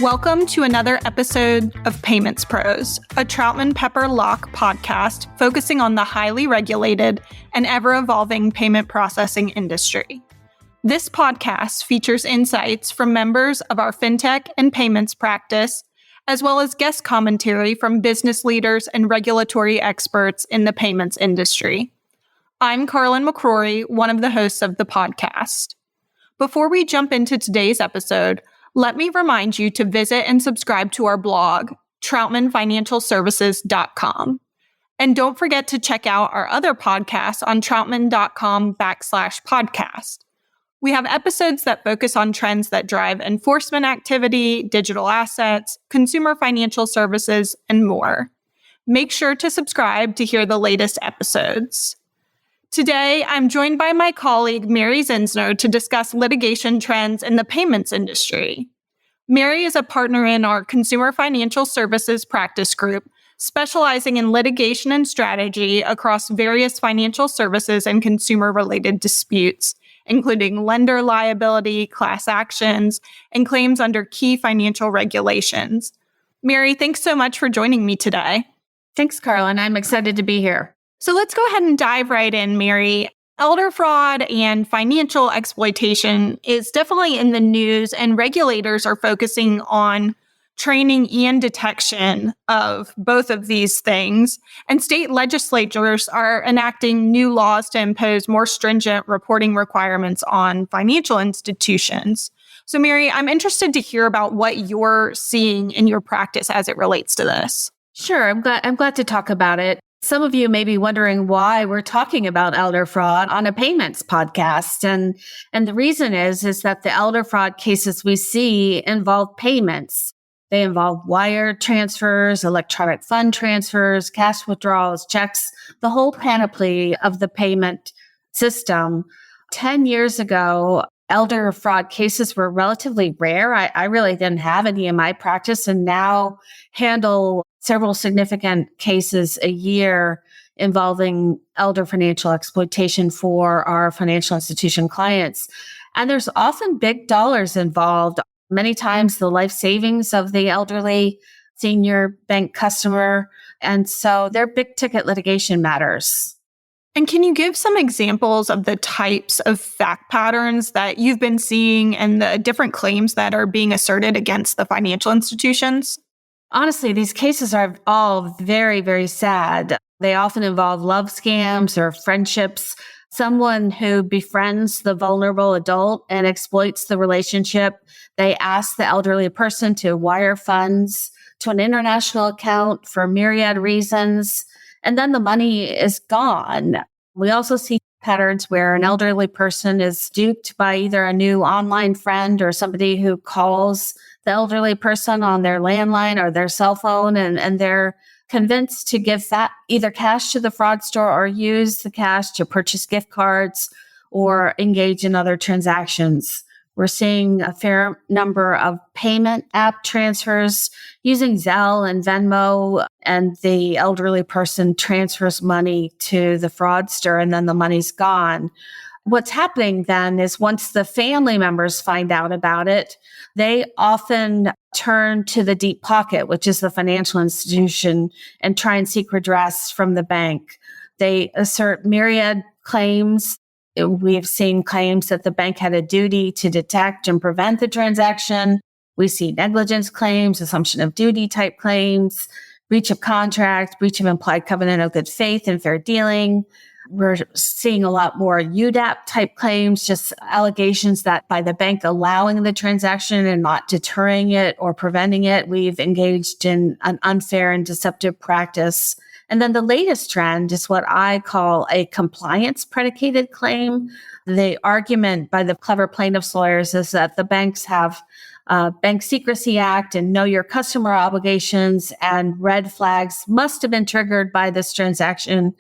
Welcome to another episode of Payments Pros, a Troutman Pepper Locke podcast focusing on the highly regulated and ever-evolving payment processing industry. This podcast features insights from members of our fintech and payments practice, as well as guest commentary from business leaders and regulatory experts in the payments industry. I'm Carlin McCrory, one of the hosts of the podcast. Before we jump into today's episode, let me remind you to visit and subscribe to our blog, troutmanfinancialservices.com. And don't forget to check out our other podcasts on troutman.com/podcast. We have episodes that focus on trends that drive enforcement activity, digital assets, consumer financial services, and more. Make sure to subscribe to hear the latest episodes. Today, I'm joined by my colleague, Mary Zinsner, to discuss litigation trends in the payments industry. Mary is a partner in our Consumer Financial Services practice group, specializing in litigation and strategy across various financial services and consumer-related disputes, including lender liability, class actions, and claims under key financial regulations. Mary, thanks so much for joining me today. Thanks, Carlin. I'm excited to be here. So let's go ahead and dive right in, Mary. Elder fraud and financial exploitation is definitely in the news, and regulators are focusing on training and detection of both of these things. And state legislatures are enacting new laws to impose more stringent reporting requirements on financial institutions. So, Mary, I'm interested to hear about what you're seeing in your practice as it relates to this. Sure. I'm glad to talk about it. Some of you may be wondering why we're talking about elder fraud on a payments podcast. And the reason is that the elder fraud cases we see involve payments. They involve wire transfers, electronic fund transfers, cash withdrawals, checks, the whole panoply of the payment system. 10 years ago, elder fraud cases were relatively rare. I really didn't have any in my practice, and now handle several significant cases a year involving elder financial exploitation for our financial institution clients. And there's often big dollars involved. Many times the life savings of the elderly senior bank customer. And so they're big ticket litigation matters. And can you give some examples of the types of fact patterns that you've been seeing and the different claims that are being asserted against the financial institutions? Honestly, these cases are all very, very sad. They often involve love scams or friendships, someone who befriends the vulnerable adult and exploits the relationship. They ask the elderly person to wire funds to an international account for myriad reasons, and then the money is gone. We also see patterns where an elderly person is duped by either a new online friend or somebody who calls the elderly person on their landline or their cell phone, and they're convinced to give that either cash to the fraudster or use the cash to purchase gift cards or engage in other transactions. We're seeing a fair number of payment app transfers using Zelle and Venmo, and the elderly person transfers money to the fraudster and then the money's gone. What's happening then is once the family members find out about it, they often turn to the deep pocket, which is the financial institution, and try and seek redress from the bank. They assert myriad claims. We've seen claims that the bank had a duty to detect and prevent the transaction. We see negligence claims, assumption of duty type claims, breach of contract, breach of implied covenant of good faith and fair dealing. We're seeing a lot more UDAP type claims, just allegations that by the bank allowing the transaction and not deterring it or preventing it, we've engaged in an unfair and deceptive practice. And then the latest trend is what I call a compliance predicated claim. The argument by the clever plaintiffs' lawyers is that the banks have Bank Secrecy Act and know your customer obligations, and red flags must have been triggered by this transaction.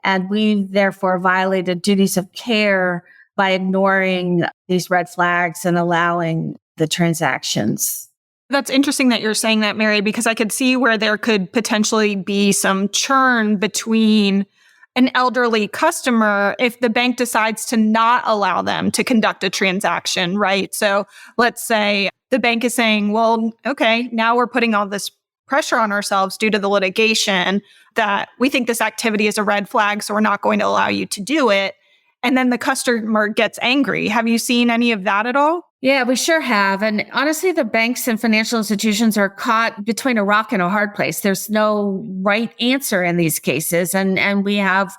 And we therefore violated duties of care by ignoring these red flags and allowing the transactions. That's interesting that you're saying that, Mary, because I could see where there could potentially be some churn between an elderly customer if the bank decides to not allow them to conduct a transaction, right? So let's say the bank is saying, well, okay, now we're putting all this pressure on ourselves due to the litigation that we think this activity is a red flag, so we're not going to allow you to do it. And then the customer gets angry. Have you seen any of that at all? Yeah, we sure have. And honestly, the banks and financial institutions are caught between a rock and a hard place. There's no right answer in these cases. And we have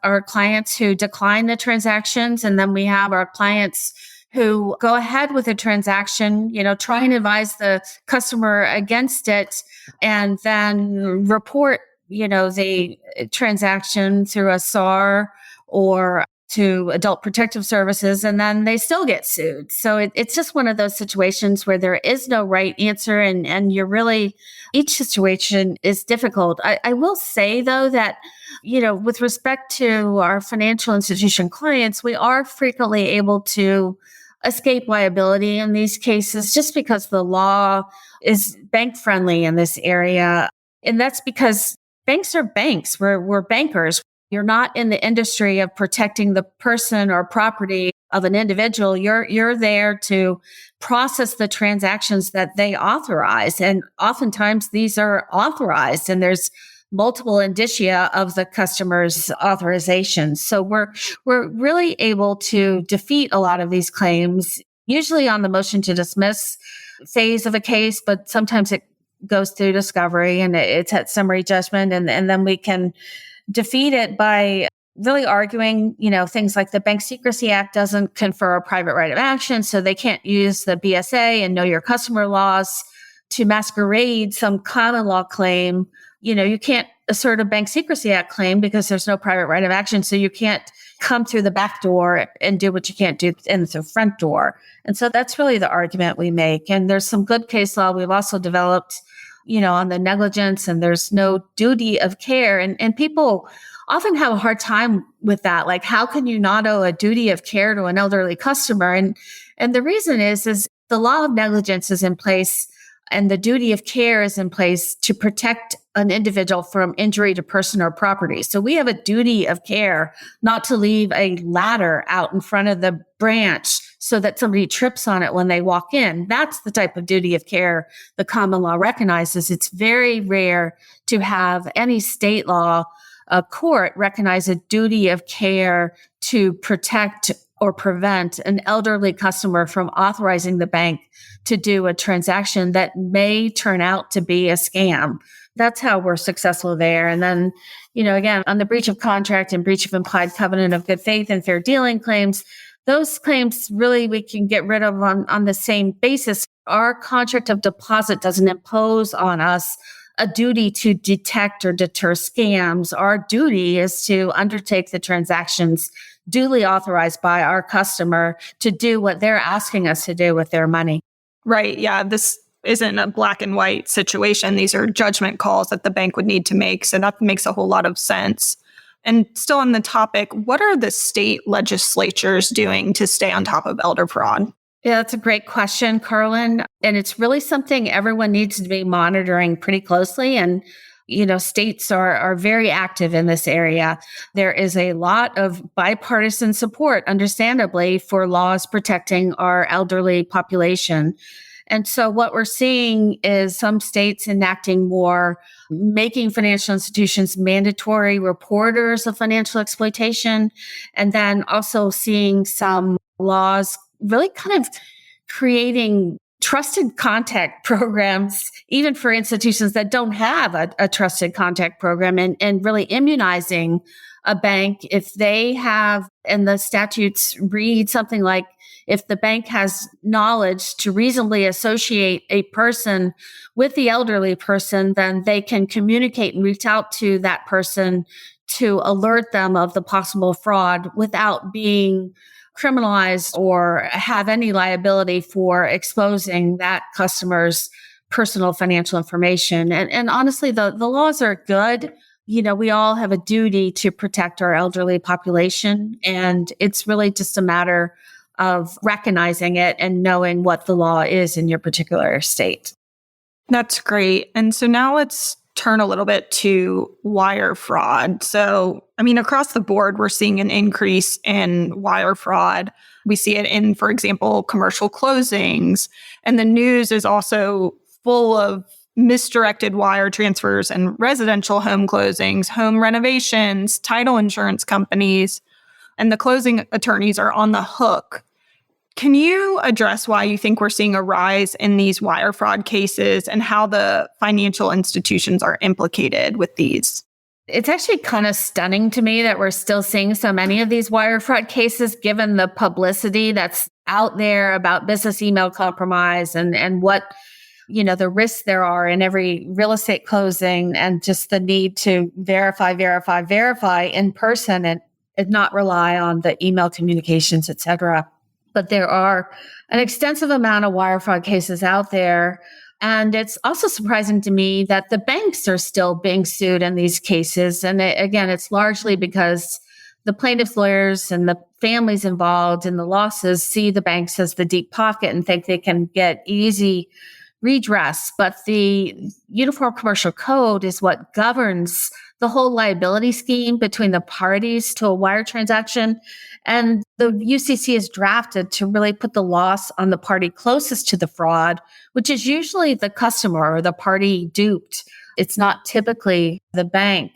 our clients who decline the transactions, and then we have our clients who go ahead with the transaction, try and advise the customer against it, and then report, the transaction through a SAR or to Adult Protective Services, and then they still get sued. So it's just one of those situations where there is no right answer, and each situation is difficult. I will say, though, that, with respect to our financial institution clients, we are frequently able to escape liability in these cases just because the law is bank friendly in this area. And that's because banks are banks. We're bankers. You're not in the industry of protecting the person or property of an individual. You're there to process the transactions that they authorize. And oftentimes these are authorized, and there's multiple indicia of the customer's authorization. So we're really able to defeat a lot of these claims, usually on the motion to dismiss phase of a case, but sometimes it goes through discovery and it's at summary judgment. And then we can defeat it by really arguing, things like the Bank Secrecy Act doesn't confer a private right of action, so they can't use the BSA and know your customer laws to masquerade some common law claim. You can't assert a Bank Secrecy Act claim because there's no private right of action, so you can't come through the back door and do what you can't do in the front door. And so that's really the argument we make. And there's some good case law we've also developed on the negligence, and there's no duty of care. And people often have a hard time with that. Like, how can you not owe a duty of care to an elderly customer? And the reason is the law of negligence is in place, and the duty of care is in place to protect an individual from injury to person or property. So we have a duty of care not to leave a ladder out in front of the branch so that somebody trips on it when they walk in. That's the type of duty of care the common law recognizes. It's very rare to have any state law court recognize a duty of care to protect or prevent an elderly customer from authorizing the bank to do a transaction that may turn out to be a scam. That's how we're successful there. And then, again, on the breach of contract and breach of implied covenant of good faith and fair dealing claims, those claims really we can get rid of on the same basis. Our contract of deposit doesn't impose on us a duty to detect or deter scams. Our duty is to undertake the transactions duly authorized by our customer to do what they're asking us to do with their money. Right. Yeah. This isn't a black and white situation. These are judgment calls that the bank would need to make. So that makes a whole lot of sense. And still on the topic, what are the state legislatures doing to stay on top of elder fraud? Yeah, that's a great question, Carlin. And it's really something everyone needs to be monitoring pretty closely. And, states are very active in this area. There is a lot of bipartisan support, understandably, for laws protecting our elderly population. And so what we're seeing is some states enacting more, making financial institutions mandatory reporters of financial exploitation, and then also seeing some laws really kind of creating trusted contact programs, even for institutions that don't have a trusted contact program, and really immunizing a bank if they have, and the statutes read something like, if the bank has knowledge to reasonably associate a person with the elderly person, then they can communicate and reach out to that person to alert them of the possible fraud without being criminalized or have any liability for exposing that customer's personal financial information. And honestly, the laws are good. We all have a duty to protect our elderly population, and it's really just a matter of recognizing it and knowing what the law is in your particular state. That's great. And so now let's turn a little bit to wire fraud. So, across the board, we're seeing an increase in wire fraud. We see it in, for example, commercial closings. And the news is also full of misdirected wire transfers and residential home closings, home renovations, title insurance companies, and the closing attorneys are on the hook. Can you address why you think we're seeing a rise in these wire fraud cases and how the financial institutions are implicated with these? It's actually kind of stunning to me that we're still seeing so many of these wire fraud cases, given the publicity that's out there about business email compromise and what, the risks there are in every real estate closing, and just the need to verify in person and not rely on the email communications, et cetera. But there are an extensive amount of wire fraud cases out there. And it's also surprising to me that the banks are still being sued in these cases. And again, it's largely because the plaintiffs' lawyers and the families involved in the losses see the banks as the deep pocket and think they can get easy redress. But the Uniform Commercial Code is what governs the whole liability scheme between the parties to a wire transaction. And the UCC is drafted to really put the loss on the party closest to the fraud, which is usually the customer or the party duped. It's not typically the bank.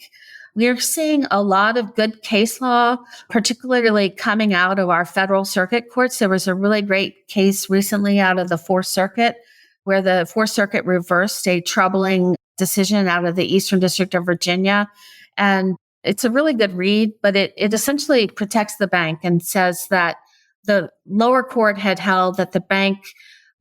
We're seeing a lot of good case law, particularly coming out of our federal circuit courts. There was a really great case recently out of the Fourth Circuit, where the Fourth Circuit reversed a troubling decision out of the Eastern District of Virginia. And it's a really good read, but it essentially protects the bank and says that the lower court had held that the bank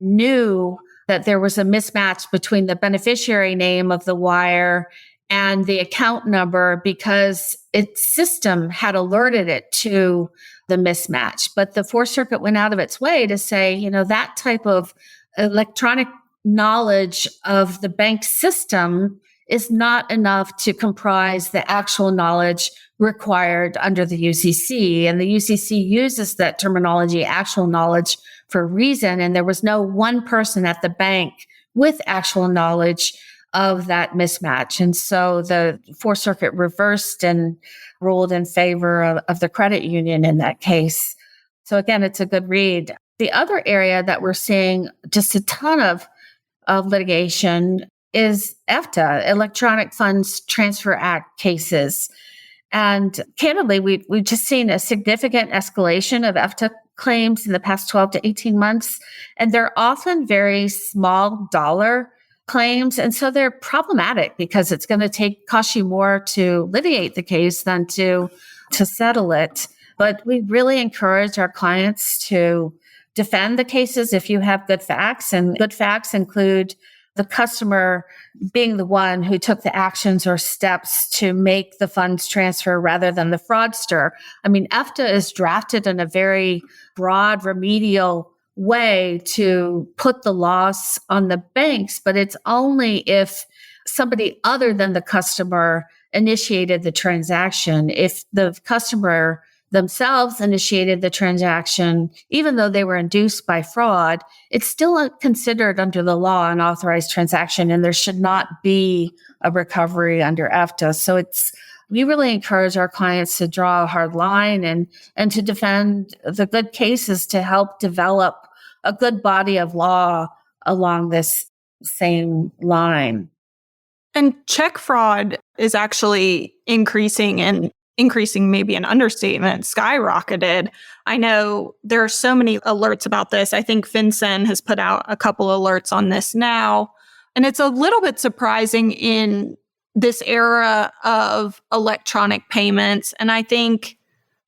knew that there was a mismatch between the beneficiary name of the wire and the account number because its system had alerted it to the mismatch. But the Fourth Circuit went out of its way to say, that type of electronic knowledge of the bank system is not enough to comprise the actual knowledge required under the UCC. And the UCC uses that terminology, actual knowledge, for a reason. And there was no one person at the bank with actual knowledge of that mismatch. And so the Fourth Circuit reversed and ruled in favor of the credit union in that case. So again, it's a good read. The other area that we're seeing just a ton of litigation is EFTA, Electronic Funds Transfer Act cases. And candidly, we've just seen a significant escalation of EFTA claims in the past 12 to 18 months. And they're often very small dollar claims. And so they're problematic because it's going to cost you more to litigate the case than to settle it. But we really encourage our clients to defend the cases if you have good facts. And good facts include the customer being the one who took the actions or steps to make the funds transfer rather than the fraudster. EFTA is drafted in a very broad remedial way to put the loss on the banks, but it's only if somebody other than the customer initiated the transaction. If the customer themselves initiated the transaction, even though they were induced by fraud, it's still considered under the law an authorized transaction, and there should not be a recovery under EFTA. So we really encourage our clients to draw a hard line and to defend the good cases to help develop a good body of law along this same line. And check fraud is actually increasing maybe an understatement, skyrocketed. I know there are so many alerts about this. I think FinCEN has put out a couple alerts on this now. And it's a little bit surprising in this era of electronic payments. And I think,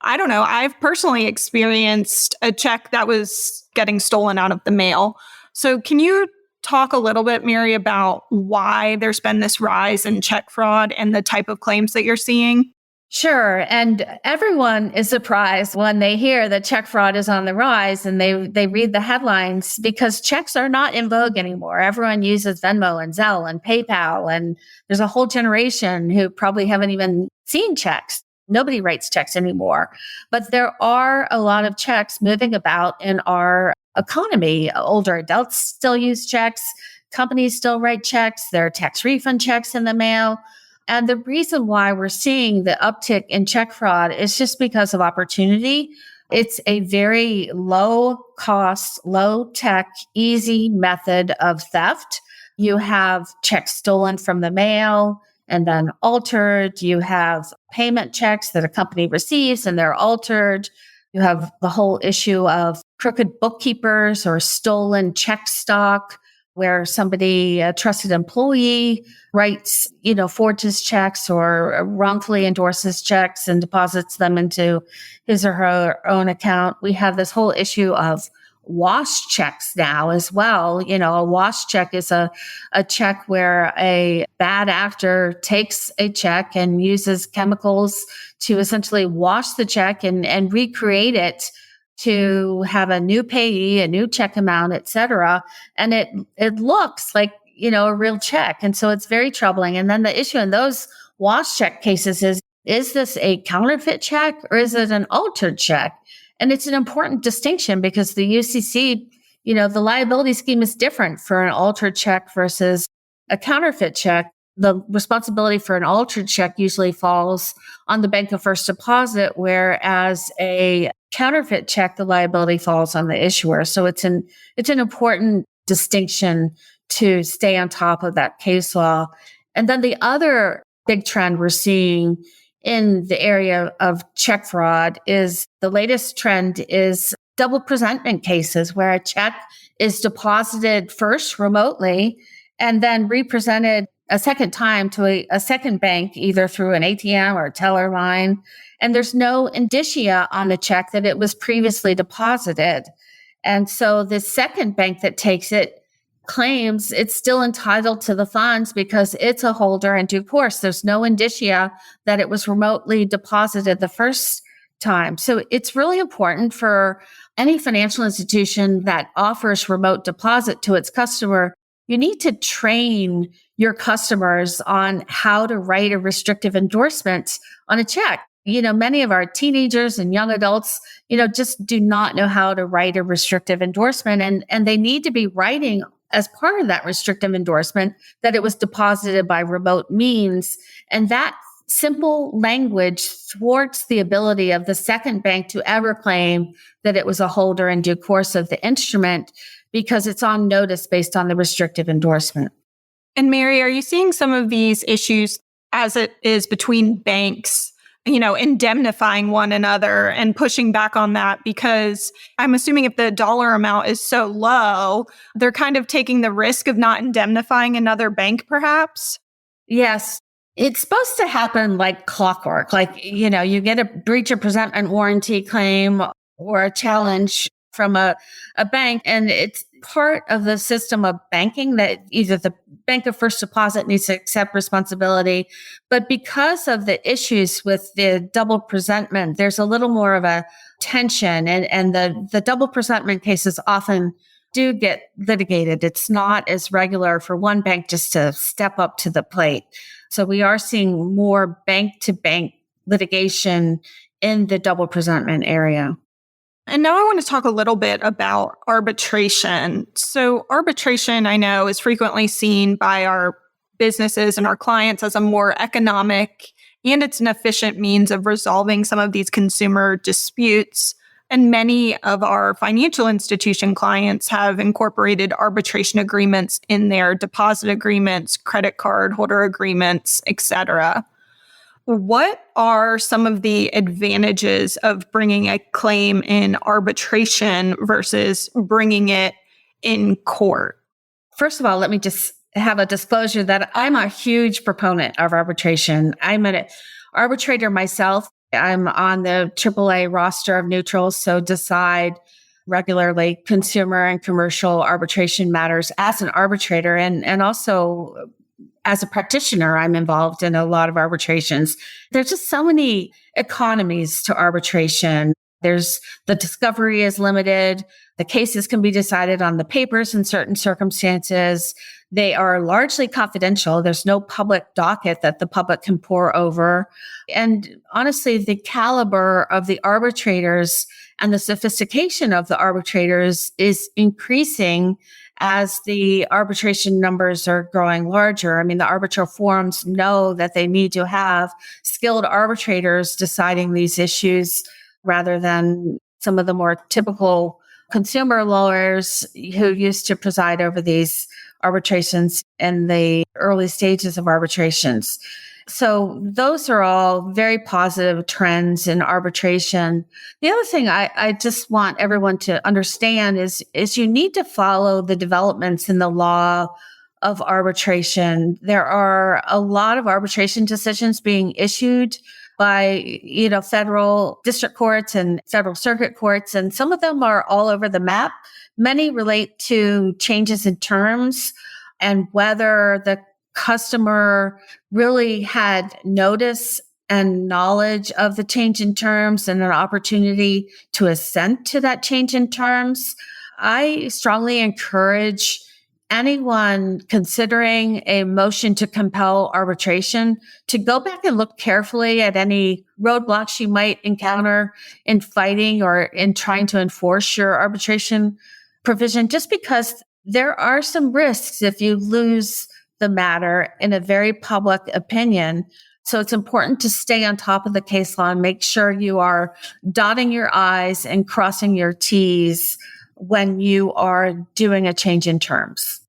I've personally experienced a check that was getting stolen out of the mail. So can you talk a little bit, Mary, about why there's been this rise in check fraud and the type of claims that you're seeing? Sure. And everyone is surprised when they hear that check fraud is on the rise and they read the headlines, because checks are not in vogue anymore. Everyone uses Venmo and Zelle and PayPal, and there's a whole generation who probably haven't even seen checks. Nobody writes checks anymore. But there are a lot of checks moving about in our economy. Older adults still use checks. companies still write checks. There are tax refund checks in the mail. And the reason why we're seeing the uptick in check fraud is just because of opportunity. It's a very low cost, low tech, easy method of theft. You have checks stolen from the mail and then altered. You have payment checks that a company receives and they're altered. You have the whole issue of crooked bookkeepers or stolen check stock, where somebody, a trusted employee, writes, forges checks or wrongfully endorses checks and deposits them into his or her own account. We have this whole issue of wash checks now as well. A wash check is a check where a bad actor takes a check and uses chemicals to essentially wash the check and recreate it to have a new payee, a new check amount, et cetera. And it looks like, a real check. And so it's very troubling. And then the issue in those wash check cases is this a counterfeit check or is it an altered check? And it's an important distinction because the UCC, the liability scheme is different for an altered check versus a counterfeit check. The responsibility for an altered check usually falls on the bank of first deposit, whereas a counterfeit check, the liability falls on the issuer. So it's an important distinction to stay on top of that case law. And then the other big trend we're seeing in the area of check fraud is the latest trend is double presentment cases where a check is deposited first remotely and then represented a second time to a second bank, either through an ATM or a teller line. And there's no indicia on the check that it was previously deposited. And so the second bank that takes it claims it's still entitled to the funds because it's a holder in due course. There's no indicia that it was remotely deposited the first time. So it's really important for any financial institution that offers remote deposit to its customer. You need to train your customers on how to write a restrictive endorsement on a check. Many of our teenagers and young adults, just do not know how to write a restrictive endorsement. And they need to be writing as part of that restrictive endorsement that it was deposited by remote means. And that simple language thwarts the ability of the second bank to ever claim that it was a holder in due course of the instrument because it's on notice based on the restrictive endorsement. And Mary, are you seeing some of these issues as it is between banks, indemnifying one another and pushing back on that? Because I'm assuming if the dollar amount is so low, they're kind of taking the risk of not indemnifying another bank, perhaps? Yes. It's supposed to happen like clockwork. You get a breach of presentment warranty claim or a challenge from a bank, and it's part of the system of banking that either the bank of first deposit needs to accept responsibility. But because of the issues with the double presentment, there's a little more of a tension, and the double presentment cases often do get litigated. It's not as regular for one bank just to step up to the plate. So we are seeing more bank-to-bank litigation in the double presentment area. And now I want to talk a little bit about arbitration. So arbitration, I know, is frequently seen by our businesses and our clients as a more economic and it's an efficient means of resolving some of these consumer disputes. And many of our financial institution clients have incorporated arbitration agreements in their deposit agreements, credit card holder agreements, etc. What are some of the advantages of bringing a claim in arbitration versus bringing it in court? First of all, let me just have a disclosure that I'm a huge proponent of arbitration. I'm an arbitrator myself. I'm on the AAA roster of neutrals, so decide regularly consumer and commercial arbitration matters as an arbitrator, and also as a practitioner, I'm involved in a lot of arbitrations. There's just so many economies to arbitration. The discovery is limited. The cases can be decided on the papers in certain circumstances. They are largely confidential. There's no public docket that the public can pore over. And honestly, the caliber of the arbitrators and the sophistication of the arbitrators is increasing as the arbitration numbers are growing larger. I mean, the arbitral forums know that they need to have skilled arbitrators deciding these issues rather than some of the more typical consumer lawyers who used to preside over these arbitrations in the early stages of arbitrations. So those are all very positive trends in arbitration. The other thing I just want everyone to understand is you need to follow the developments in the law of arbitration. There are a lot of arbitration decisions being issued by, federal district courts and federal circuit courts, and some of them are all over the map. Many relate to changes in terms and whether the customer really had notice and knowledge of the change in terms and an opportunity to assent to that change in terms. I strongly encourage anyone considering a motion to compel arbitration to go back and look carefully at any roadblocks you might encounter in fighting or in trying to enforce your arbitration provision, just because there are some risks if you lose the matter in a very public opinion. So it's important to stay on top of the case law and make sure you are dotting your I's and crossing your T's when you are doing a change in terms.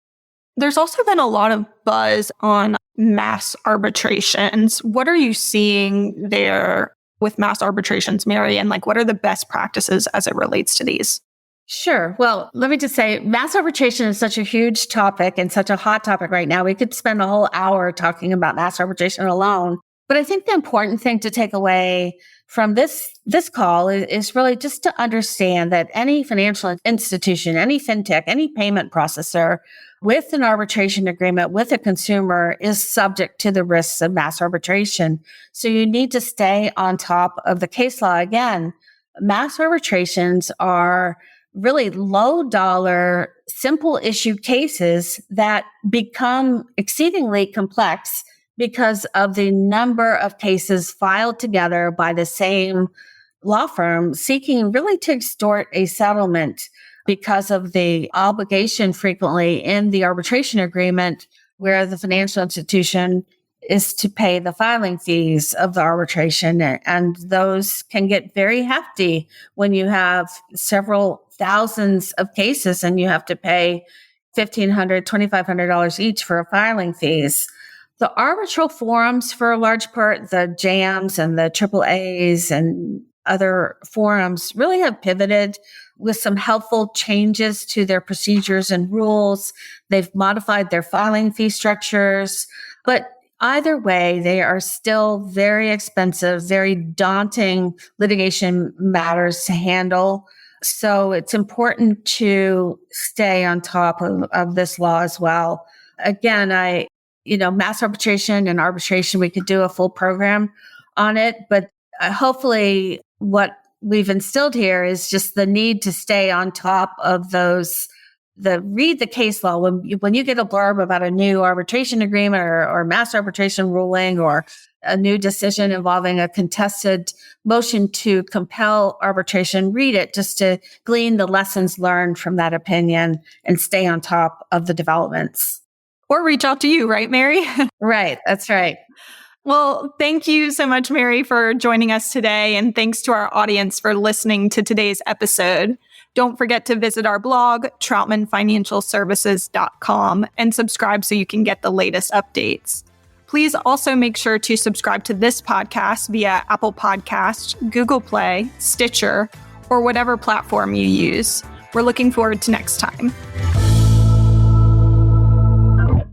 There's also been a lot of buzz on mass arbitrations. What are you seeing there with mass arbitrations, Mary? And what are the best practices as it relates to these? Sure. Well, let me just say, mass arbitration is such a huge topic and such a hot topic right now. We could spend a whole hour talking about mass arbitration alone. But I think the important thing to take away from this call is really just to understand that any financial institution, any fintech, any payment processor with an arbitration agreement with a consumer is subject to the risks of mass arbitration. So you need to stay on top of the case law. Again, mass arbitrations are really low dollar, simple issue cases that become exceedingly complex because of the number of cases filed together by the same law firm seeking really to extort a settlement because of the obligation frequently in the arbitration agreement where the financial institution is to pay the filing fees of the arbitration. And those can get very hefty when you have several thousands of cases and you have to pay $1,500, $2,500 each for filing fees. The arbitral forums, for a large part, the JAMs and the AAAs and other forums really have pivoted with some helpful changes to their procedures and rules. They've modified their filing fee structures, but either way, they are still very expensive, very daunting litigation matters to handle. So it's important to stay on top of this law as well. Again, mass arbitration and arbitration, we could do a full program on it, but hopefully what we've instilled here is just the need to stay on top of those, read the case law. When you get a blurb about a new arbitration agreement or mass arbitration ruling or a new decision involving a contested motion to compel arbitration, read it just to glean the lessons learned from that opinion and stay on top of the developments. Or reach out to you, right, Mary? Right. That's right. Well, thank you so much, Mary, for joining us today. And thanks to our audience for listening to today's episode. Don't forget to visit our blog, troutmanfinancialservices.com, and subscribe so you can get the latest updates. Please also make sure to subscribe to this podcast via Apple Podcasts, Google Play, Stitcher, or whatever platform you use. We're looking forward to next time.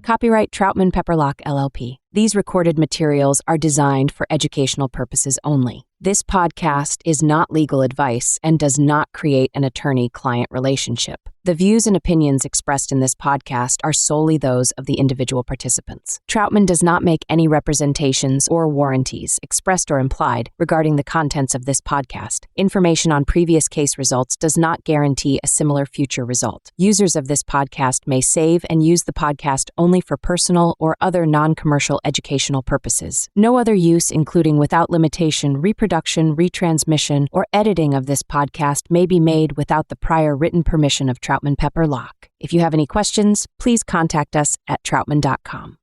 Copyright Troutman Pepperlock, LLP. These recorded materials are designed for educational purposes only. This podcast is not legal advice and does not create an attorney-client relationship. The views and opinions expressed in this podcast are solely those of the individual participants. Troutman does not make any representations or warranties, expressed or implied, regarding the contents of this podcast. Information on previous case results does not guarantee a similar future result. Users of this podcast may save and use the podcast only for personal or other non-commercial educational purposes. No other use, including without limitation, reproduction, retransmission, or editing of this podcast may be made without the prior written permission of Troutman Troutman Pepper Lock. If you have any questions, please contact us at troutman.com.